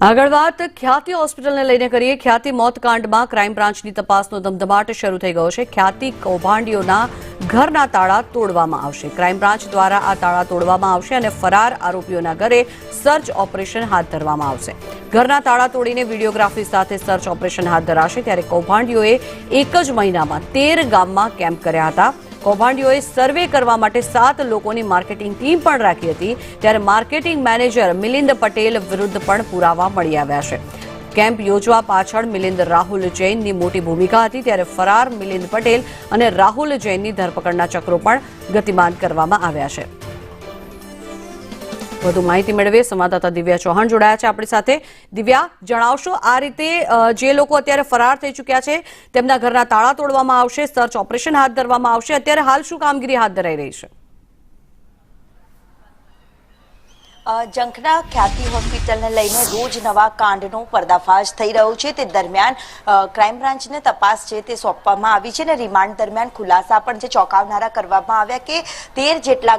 આગળ વાત ખ્યાતિ હોસ્પિટલને લઈને કરીએ। ખ્યાતિ મોતકાંડમાં ક્રાઇમ બ્રાન્ચની તપાસનો ધમધમાટ શરૂ થઈ ગયો છે। ખ્યાતિ કૌભાંડીઓના ઘરના તાળા તોડવામાં આવશે। ક્રાઇમ બ્રાન્ચ દ્વારા આ તાળા તોડવામાં આવશે અને ફરાર આરોપીઓના ઘરે સર્ચ ઓપરેશન હાથ ધરવામાં આવશે। ઘરના તાળા તોડીને વિડીયોગ્રાફી સાથે સર્ચ ઓપરેશન હાથ ધરાશે। ત્યારે કૌભાંડીઓએ એક જ મહિનામાં 13 ગામમાં કેમ્પ કર્યા હતા। કૌભાંડીઓએ સર્વે કરવા માટે 7 લોકોની માર્કેટિંગ ટીમ પણ રાખી હતી। ત્યારે માર્કેટિંગ મેનેજર મિલિંદ પટેલ વિરુદ્ધ પણ પુરાવા મળી આવ્યા છે। કેમ્પ યોજવા પાછળ મિલિંદ રાહુલ જૈનની મોટી ભૂમિકા હતી। ત્યારે ફરાર મિલિંદ પટેલ અને રાહુલ જૈનની ધરપકડના ચક્રો પણ ગતિમાન કરવામાં આવ્યા છે। વધુ માહિતી મેળવીએ સંવાદદાતા દિવ્યા ચૌહાણ જોડાયા છે આપણી સાથે। દિવ્યા, જણાવશો આ રીતે જે લોકો અત્યારે ફરાર થઈ ચૂક્યા છે તેમના ઘરના તાળા તોડવામાં આવશે, સર્ચ ઓપરેશન હાથ ધરવામાં આવશે। અત્યારે હાલ શું કામગીરી હાથ ધરાઈ રહી છે? જંખના ખ્યાતિ હોસ્પિટલને લઈને રોજ નવા કાંડનો પર્દાફાશ થઈ રહ્યો છે। તે દરમિયાન ક્રાઇમ બ્રાન્ચને તપાસ છે તે સોંપવામાં આવી છે અને રિમાન્ડ દરમિયાન ખુલાસા પણ જે ચોંકાવનારા કરવામાં આવ્યા કે 13 જેટલા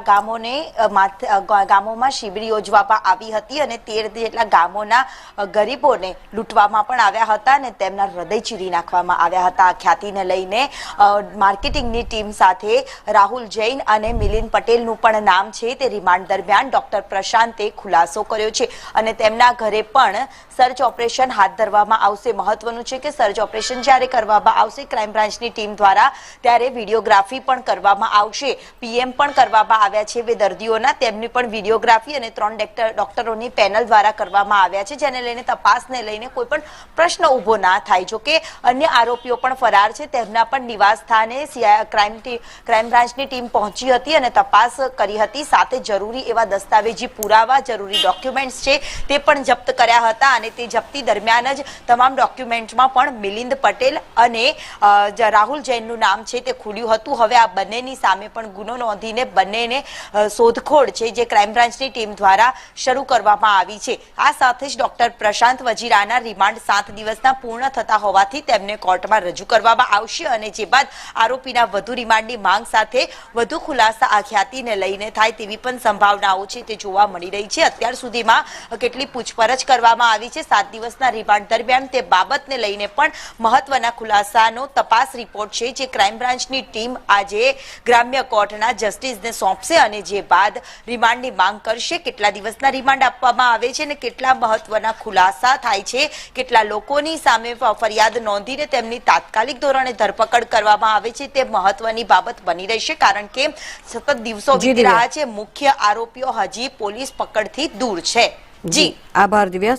ગામોમાં શિબિર યોજવામાં આવી હતી અને 13 જેટલા ગામોના ગરીબોને લૂંટવામાં પણ આવ્યા હતા અને તેમના હૃદય ચીરી નાખવામાં આવ્યા હતા। ખ્યાતિને લઈને માર્કેટિંગની ટીમ સાથે રાહુલ જૈન અને મિલિંદ પટેલનું પણ નામ છે તે રિમાન્ડ દરમિયાન ડોક્ટર પ્રશાંત ખુલાસો કર્યો છે અને તેમના ઘરે પણ સર્ચ ઓપરેશન હાથ ધરવામાં આવશે। મહત્વનું છે કે સર્ચ ઓપરેશન જ્યારે કરવામાં આવશે ક્રાઇમ બ્રાન્ચની ટીમ દ્વારા ત્યારે વિડીયોગ્રાફી પણ કરવામાં આવશે। પીએમ પણ કરવામાં આવ્યા છે બે દર્દીઓના, તેમની પણ વિડીયોગ્રાફી અને 3 ડોક્ટરોની પેનલ દ્વારા કરવામાં આવ્યા છે, જેને લઈને તપાસને લઈને કોઈ પણ પ્રશ્ન ઉભો ના થાય। જો કે અન્ય આરોપીઓ પણ ફરાર છે, તેમના પણ નિવાસ સ્થાને ક્રાઇમ બ્રાન્ચની ટીમ પહોંચી હતી અને તપાસ કરી હતી। સાથે જરૂરી એવા દસ્તાવેજી પુરાવા, જરૂરી ડોક્યુમેન્ટ્સ છે તે પણ જપ્ત કર્યા હતા અને તે જપ્તી દરમિયાન જ તમામ ડોક્યુમેન્ટમાં પણ મિલિંદ પટેલ અને રાહુલ જૈનનું નામ છે તે ખુલ્યું હતું। હવે આ બંનેની સામે પણ ગુનો નોંધીને બંનેને શોધખોળ છે જે ક્રાઇમ બ્રાન્ચની ટીમ દ્વારા શરૂ કરવામાં આવી છે। આ સાથે જ ડોક્ટર પ્રશાંત વજીરાના રિમાન્ડ 7 દિવસના પૂર્ણ થતા હોવાથી તેમને કોર્ટમાં રજૂ કરવામાં આવશે અને જે બાદ આરોપીના વધુ રિમાન્ડની માંગ સાથે વધુ ખુલાસા આ ખ્યાતિને લઈને થાય તેવી પણ સંભાવનાઓ છે તે જોવા મળી રહી છે। અત્યાર સુધીમાં કેટલી પૂછપરછ કરવામાં આવી છે 7 દિવસના રિમાન્ડ દરમિયાન તે બાબતને લઈને પણ મહત્વના ખુલાસાનો તપાસ રિપોર્ટ છે જે ક્રાઇમ બ્રાન્ચની ટીમ આજે ગ્રામ્ય કોર્ટના જસ્ટિસને સોંપશે અને જે બાદ રિમાન્ડની માંગ કરશે। કેટલા દિવસના રિમાન્ડ આપવામાં આવે છે અને કેટલા મહત્વના ખુલાસા થાય છે, કેટલા લોકોની સામે ફરિયાદ નોંધીને તેમની તાત્કાલિક ધોરણે ધરપકડ કરવામાં આવે છે તે મહત્વની બાબત બની રહેશે, કારણ કે સતત દિવસો વીતી રહ્યા છે, મુખ્ય આરોપીઓ હજી પોલીસ પકડથી દૂર છે। જી આભાર દિવ્યા।